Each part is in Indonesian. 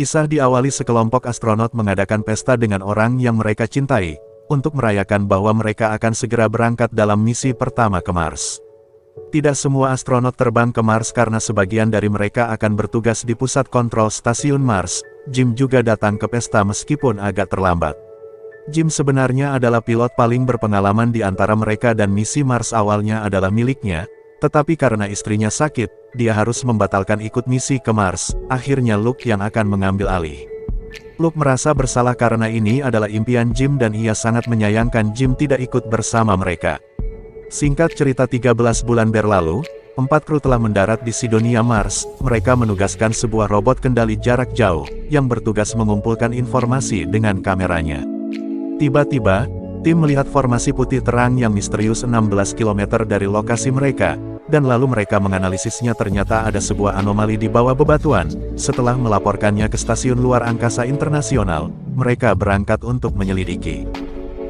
Kisah diawali sekelompok astronot mengadakan pesta dengan orang yang mereka cintai, untuk merayakan bahwa mereka akan segera berangkat dalam misi pertama ke Mars. Tidak semua astronot terbang ke Mars karena sebagian dari mereka akan bertugas di pusat kontrol stasiun Mars. Jim juga datang ke pesta meskipun agak terlambat. Jim sebenarnya adalah pilot paling berpengalaman di antara mereka dan misi Mars awalnya adalah miliknya, tetapi karena istrinya sakit, dia harus membatalkan ikut misi ke Mars. Akhirnya Luke yang akan mengambil alih. Luke merasa bersalah karena ini adalah impian Jim dan ia sangat menyayangkan Jim tidak ikut bersama mereka. Singkat cerita 13 bulan berlalu, 4 kru telah mendarat di Sidonia Mars. Mereka menugaskan sebuah robot kendali jarak jauh, yang bertugas mengumpulkan informasi dengan kameranya. Tiba-tiba, tim melihat formasi putih terang yang misterius 16 km dari lokasi mereka, dan lalu mereka menganalisisnya. Ternyata ada sebuah anomali di bawah bebatuan. Setelah melaporkannya ke Stasiun Luar Angkasa Internasional, mereka berangkat untuk menyelidiki.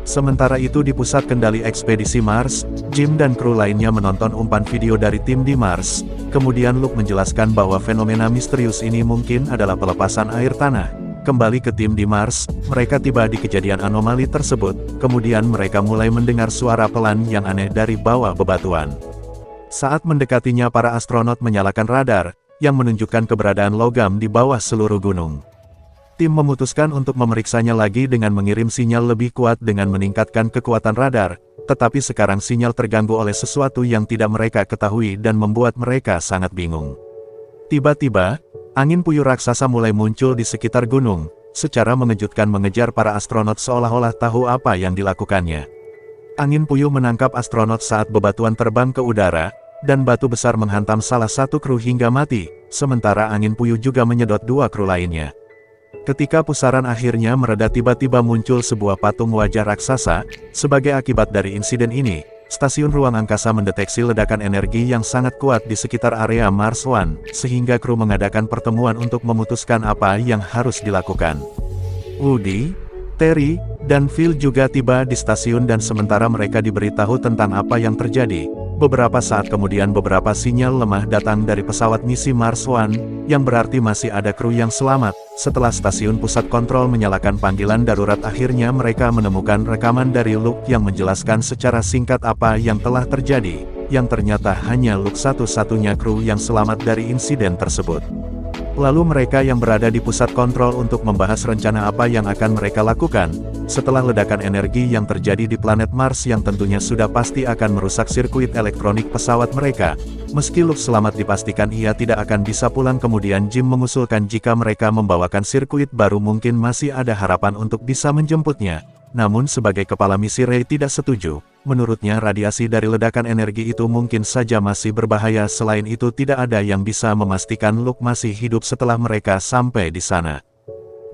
Sementara itu di pusat kendali ekspedisi Mars, Jim dan kru lainnya menonton umpan video dari tim di Mars. Kemudian Luke menjelaskan bahwa fenomena misterius ini mungkin adalah pelepasan air tanah. Kembali ke tim di Mars, mereka tiba di kejadian anomali tersebut, kemudian mereka mulai mendengar suara pelan yang aneh dari bawah bebatuan. Saat mendekatinya, para astronot menyalakan radar, yang menunjukkan keberadaan logam di bawah seluruh gunung. Tim memutuskan untuk memeriksanya lagi dengan mengirim sinyal lebih kuat dengan meningkatkan kekuatan radar, tetapi sekarang sinyal terganggu oleh sesuatu yang tidak mereka ketahui dan membuat mereka sangat bingung. Tiba-tiba, angin puyuh raksasa mulai muncul di sekitar gunung, secara mengejutkan mengejar para astronot seolah-olah tahu apa yang dilakukannya. Angin puyuh menangkap astronot saat bebatuan terbang ke udara, dan batu besar menghantam salah satu kru hingga mati, sementara angin puyuh juga menyedot 2 kru lainnya. Ketika pusaran akhirnya mereda, tiba-tiba muncul sebuah patung wajah raksasa. Sebagai akibat dari insiden ini, Stasiun Ruang Angkasa mendeteksi ledakan energi yang sangat kuat di sekitar area Mars One, sehingga kru mengadakan pertemuan untuk memutuskan apa yang harus dilakukan. Woody, Terry, dan Phil juga tiba di stasiun dan sementara mereka diberitahu tentang apa yang terjadi. Beberapa saat kemudian beberapa sinyal lemah datang dari pesawat misi Mars One, yang berarti masih ada kru yang selamat. Setelah stasiun pusat kontrol menyalakan panggilan darurat, akhirnya mereka menemukan rekaman dari Luke yang menjelaskan secara singkat apa yang telah terjadi, yang ternyata hanya Luke satu-satunya kru yang selamat dari insiden tersebut. Lalu mereka yang berada di pusat kontrol untuk membahas rencana apa yang akan mereka lakukan, setelah ledakan energi yang terjadi di planet Mars yang tentunya sudah pasti akan merusak sirkuit elektronik pesawat mereka. Meski Luke selamat dipastikan ia tidak akan bisa pulang, kemudian Jim mengusulkan jika mereka membawakan sirkuit baru mungkin masih ada harapan untuk bisa menjemputnya. Namun sebagai kepala misi Ray tidak setuju. Menurutnya radiasi dari ledakan energi itu mungkin saja masih berbahaya. Selain itu tidak ada yang bisa memastikan Luke masih hidup setelah mereka sampai di sana.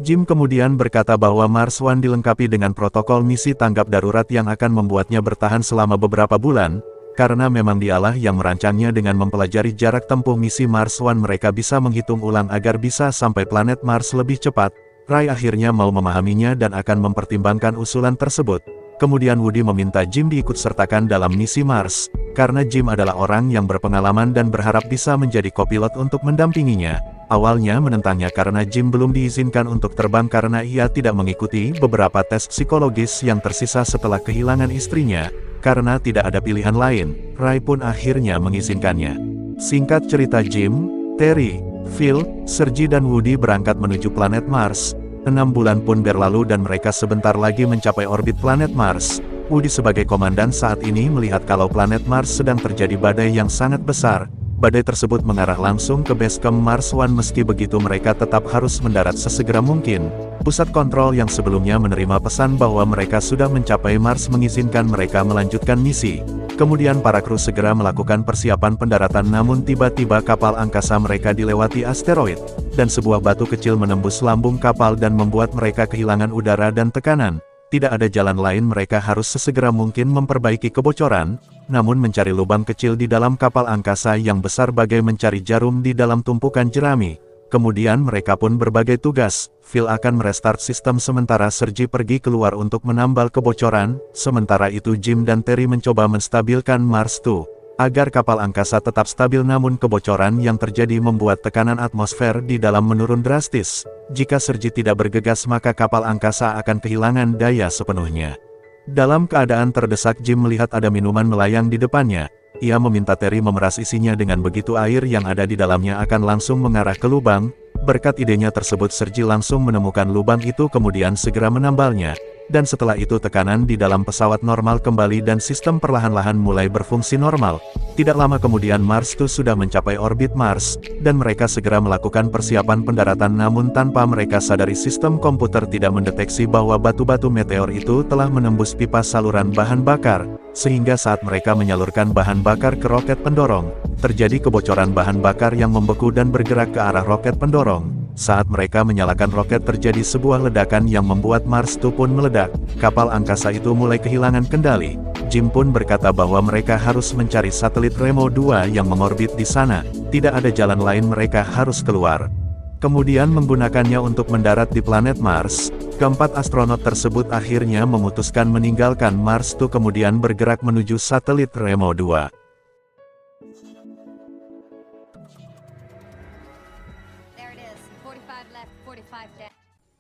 Jim kemudian berkata bahwa Mars One dilengkapi dengan protokol misi tanggap darurat yang akan membuatnya bertahan selama beberapa bulan. Karena memang dialah yang merancangnya. Dengan mempelajari jarak tempuh misi Mars One, mereka bisa menghitung ulang agar bisa sampai planet Mars lebih cepat. Ray akhirnya mau memahaminya dan akan mempertimbangkan usulan tersebut. Kemudian Woody meminta Jim diikutsertakan dalam misi Mars, karena Jim adalah orang yang berpengalaman dan berharap bisa menjadi kopilot untuk mendampinginya. Awalnya menentangnya karena Jim belum diizinkan untuk terbang karena ia tidak mengikuti beberapa tes psikologis yang tersisa setelah kehilangan istrinya. Karena tidak ada pilihan lain, Ray pun akhirnya mengizinkannya. Singkat cerita, Jim, Terry, Phil, Sergi dan Woody berangkat menuju planet Mars. 6 bulan pun berlalu dan mereka sebentar lagi mencapai orbit planet Mars. Woody sebagai komandan saat ini melihat kalau planet Mars sedang terjadi badai yang sangat besar. Badai tersebut mengarah langsung ke base camp Mars One. Meski begitu mereka tetap harus mendarat sesegera mungkin. Pusat kontrol yang sebelumnya menerima pesan bahwa mereka sudah mencapai Mars mengizinkan mereka melanjutkan misi. Kemudian para kru segera melakukan persiapan pendaratan, namun tiba-tiba kapal angkasa mereka dilewati asteroid, dan sebuah batu kecil menembus lambung kapal dan membuat mereka kehilangan udara dan tekanan. Tidak ada jalan lain, mereka harus sesegera mungkin memperbaiki kebocoran, namun mencari lubang kecil di dalam kapal angkasa yang besar bagai mencari jarum di dalam tumpukan jerami. Kemudian mereka pun berbagai tugas. Phil akan merestart sistem sementara Sergi pergi keluar untuk menambal kebocoran. Sementara itu Jim dan Terry mencoba menstabilkan Mars 2. agar kapal angkasa tetap stabil, namun kebocoran yang terjadi membuat tekanan atmosfer di dalam menurun drastis. Jika Sergi tidak bergegas maka kapal angkasa akan kehilangan daya sepenuhnya. Dalam keadaan terdesak, Jim melihat ada minuman melayang di depannya. Ia meminta Terry memeras isinya, dengan begitu air yang ada di dalamnya akan langsung mengarah ke lubang. Berkat idenya tersebut, Sergi langsung menemukan lubang itu kemudian segera menambalnya. Dan setelah itu tekanan di dalam pesawat normal kembali dan sistem perlahan-lahan mulai berfungsi normal. Tidak lama kemudian Mars 2 sudah mencapai orbit Mars, dan mereka segera melakukan persiapan pendaratan, namun tanpa mereka sadari sistem komputer tidak mendeteksi bahwa batu-batu meteor itu telah menembus pipa saluran bahan bakar, sehingga saat mereka menyalurkan bahan bakar ke roket pendorong, terjadi kebocoran bahan bakar yang membeku dan bergerak ke arah roket pendorong. Saat mereka menyalakan roket terjadi sebuah ledakan yang membuat Mars 2 pun meledak. Kapal angkasa itu mulai kehilangan kendali. Jim pun berkata bahwa mereka harus mencari satelit Remo 2 yang mengorbit di sana. Tidak ada jalan lain, mereka harus keluar. Kemudian menggunakannya untuk mendarat di planet Mars. Keempat astronot tersebut akhirnya memutuskan meninggalkan Mars 2 kemudian bergerak menuju satelit Remo 2.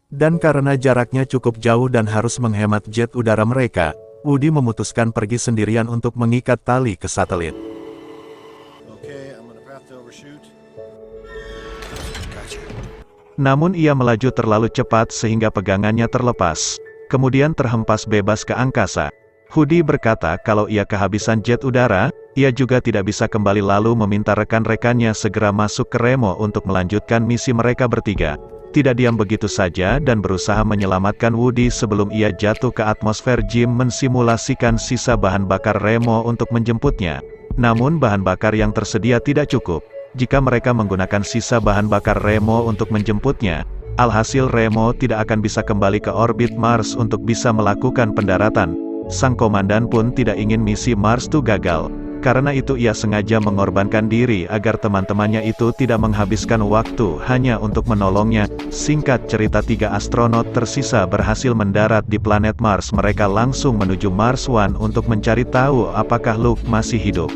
Dan karena jaraknya cukup jauh dan harus menghemat jet udara mereka, Woody memutuskan pergi sendirian untuk mengikat tali ke satelit. Namun ia melaju terlalu cepat sehingga pegangannya terlepas, kemudian terhempas bebas ke angkasa. Woody berkata kalau ia kehabisan jet udara, ia juga tidak bisa kembali, lalu meminta rekan-rekannya segera masuk ke Remo untuk melanjutkan misi mereka bertiga. Tidak diam begitu saja dan berusaha menyelamatkan Woody sebelum ia jatuh ke atmosfer. Jim mensimulasikan sisa bahan bakar Remo untuk menjemputnya. Namun bahan bakar yang tersedia tidak cukup. Jika mereka menggunakan sisa bahan bakar Remo untuk menjemputnya, alhasil Remo tidak akan bisa kembali ke orbit Mars untuk bisa melakukan pendaratan. Sang komandan pun tidak ingin misi Mars 2 gagal. Karena itu ia sengaja mengorbankan diri agar teman-temannya itu tidak menghabiskan waktu hanya untuk menolongnya. Singkat cerita, 3 astronot tersisa berhasil mendarat di planet Mars. Mereka langsung menuju Mars 1 untuk mencari tahu apakah Luke masih hidup.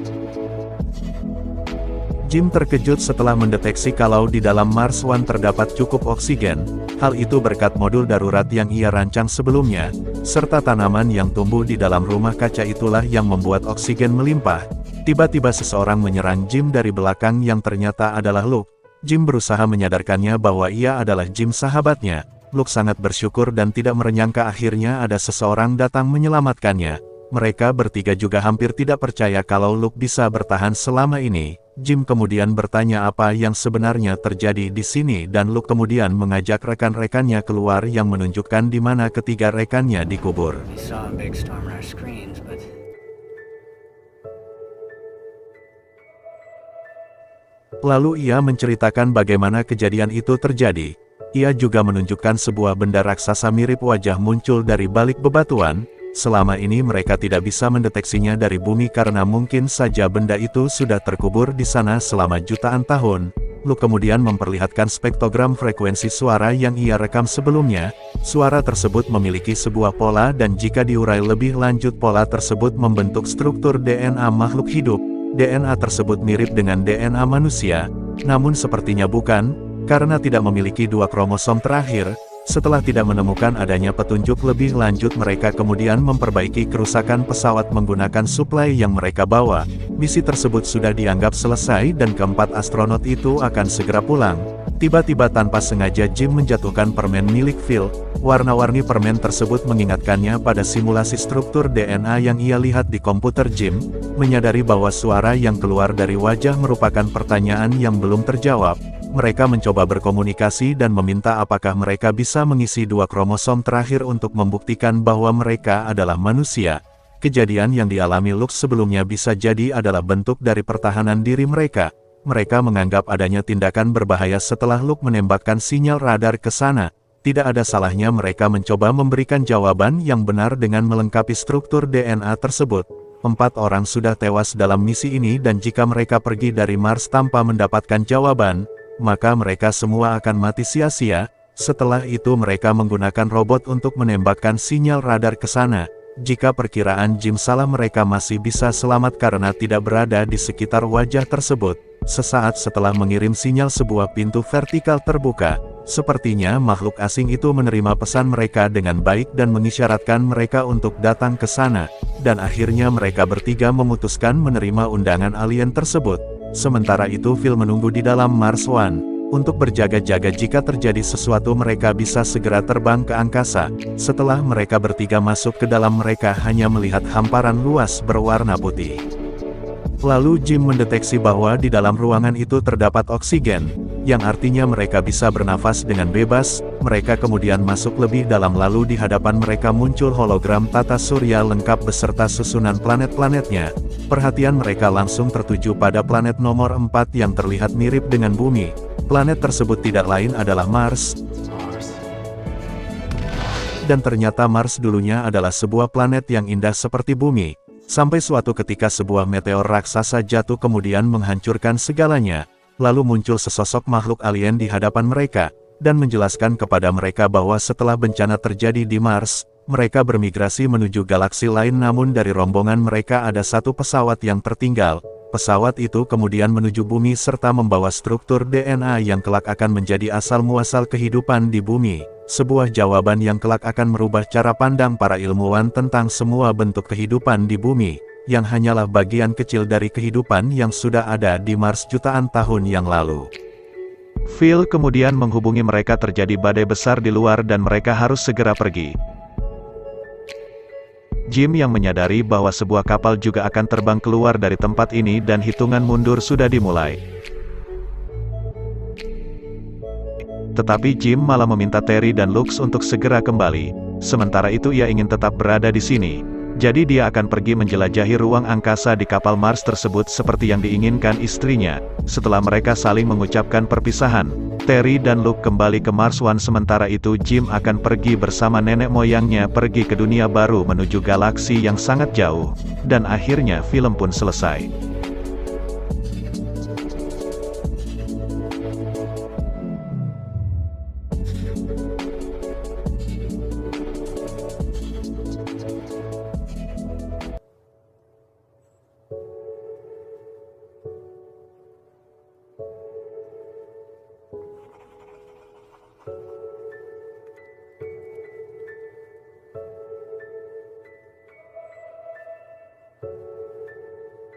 Jim terkejut setelah mendeteksi kalau di dalam Mars 1 terdapat cukup oksigen. Hal itu berkat modul darurat yang ia rancang sebelumnya, serta tanaman yang tumbuh di dalam rumah kaca itulah yang membuat oksigen melimpah. Tiba-tiba seseorang menyerang Jim dari belakang yang ternyata adalah Luke. Jim berusaha menyadarkannya bahwa ia adalah Jim, sahabatnya. Luke sangat bersyukur dan tidak menyangka akhirnya ada seseorang datang menyelamatkannya. Mereka bertiga juga hampir tidak percaya kalau Luke bisa bertahan selama ini. Jim kemudian bertanya apa yang sebenarnya terjadi di sini dan Luke kemudian mengajak rekan-rekannya keluar yang menunjukkan di mana ketiga rekannya dikubur. Lalu ia menceritakan bagaimana kejadian itu terjadi. Ia juga menunjukkan sebuah benda raksasa mirip wajah muncul dari balik bebatuan. Selama ini mereka tidak bisa mendeteksinya dari bumi karena mungkin saja benda itu sudah terkubur di sana selama jutaan tahun. Luke kemudian memperlihatkan spektrogram frekuensi suara yang ia rekam sebelumnya. Suara tersebut memiliki sebuah pola dan jika diurai lebih lanjut pola tersebut membentuk struktur DNA makhluk hidup. DNA tersebut mirip dengan DNA manusia, namun sepertinya bukan, karena tidak memiliki 2 kromosom terakhir. Setelah tidak menemukan adanya petunjuk lebih lanjut, mereka kemudian memperbaiki kerusakan pesawat menggunakan suplai yang mereka bawa. Misi tersebut sudah dianggap selesai dan keempat astronot itu akan segera pulang. Tiba-tiba tanpa sengaja Jim menjatuhkan permen milik Phil. Warna-warni permen tersebut mengingatkannya pada simulasi struktur DNA yang ia lihat di komputer. Jim menyadari bahwa suara yang keluar dari wajah merupakan pertanyaan yang belum terjawab. Mereka mencoba berkomunikasi dan meminta apakah mereka bisa mengisi 2 kromosom terakhir untuk membuktikan bahwa mereka adalah manusia. Kejadian yang dialami Luke sebelumnya bisa jadi adalah bentuk dari pertahanan diri mereka. Mereka menganggap adanya tindakan berbahaya setelah Luke menembakkan sinyal radar ke sana. Tidak ada salahnya mereka mencoba memberikan jawaban yang benar dengan melengkapi struktur DNA tersebut. 4 orang sudah tewas dalam misi ini dan jika mereka pergi dari Mars tanpa mendapatkan jawaban, maka mereka semua akan mati sia-sia. Setelah itu mereka menggunakan robot untuk menembakkan sinyal radar ke sana. Jika perkiraan Jim salah, mereka masih bisa selamat karena tidak berada di sekitar wajah tersebut. Sesaat setelah mengirim sinyal, sebuah pintu vertikal terbuka. Sepertinya makhluk asing itu menerima pesan mereka dengan baik dan mengisyaratkan mereka untuk datang ke sana. Dan akhirnya mereka bertiga memutuskan menerima undangan alien tersebut. Sementara itu Phil menunggu di dalam Mars One. Untuk berjaga-jaga jika terjadi sesuatu mereka bisa segera terbang ke angkasa. Setelah mereka bertiga masuk ke dalam, mereka hanya melihat hamparan luas berwarna putih. Lalu Jim mendeteksi bahwa di dalam ruangan itu terdapat oksigen, yang artinya mereka bisa bernafas dengan bebas. Mereka kemudian masuk lebih dalam, lalu di hadapan mereka muncul hologram tata surya lengkap beserta susunan planet-planetnya. Perhatian mereka langsung tertuju pada planet nomor 4 yang terlihat mirip dengan bumi. Planet tersebut tidak lain adalah Mars. Dan ternyata Mars dulunya adalah sebuah planet yang indah seperti bumi. Sampai suatu ketika sebuah meteor raksasa jatuh kemudian menghancurkan segalanya. Lalu muncul sesosok makhluk alien di hadapan mereka, dan menjelaskan kepada mereka bahwa setelah bencana terjadi di Mars, mereka bermigrasi menuju galaksi lain, namun dari rombongan mereka ada satu pesawat yang tertinggal. Pesawat itu kemudian menuju bumi serta membawa struktur DNA yang kelak akan menjadi asal-muasal kehidupan di bumi. Sebuah jawaban yang kelak akan merubah cara pandang para ilmuwan tentang semua bentuk kehidupan di bumi, yang hanyalah bagian kecil dari kehidupan yang sudah ada di Mars jutaan tahun yang lalu. Phil kemudian menghubungi mereka. Terjadi badai besar di luar dan mereka harus segera pergi. Jim yang menyadari bahwa sebuah kapal juga akan terbang keluar dari tempat ini dan hitungan mundur sudah dimulai. Tetapi Jim malah meminta Terry dan Lux untuk segera kembali. Sementara itu ia ingin tetap berada di sini. Jadi dia akan pergi menjelajahi ruang angkasa di kapal Mars tersebut seperti yang diinginkan istrinya. Setelah mereka saling mengucapkan perpisahan, Terry dan Luke kembali ke Mars One. Sementara itu Jim akan pergi bersama nenek moyangnya pergi ke dunia baru menuju galaksi yang sangat jauh. Dan akhirnya film pun selesai.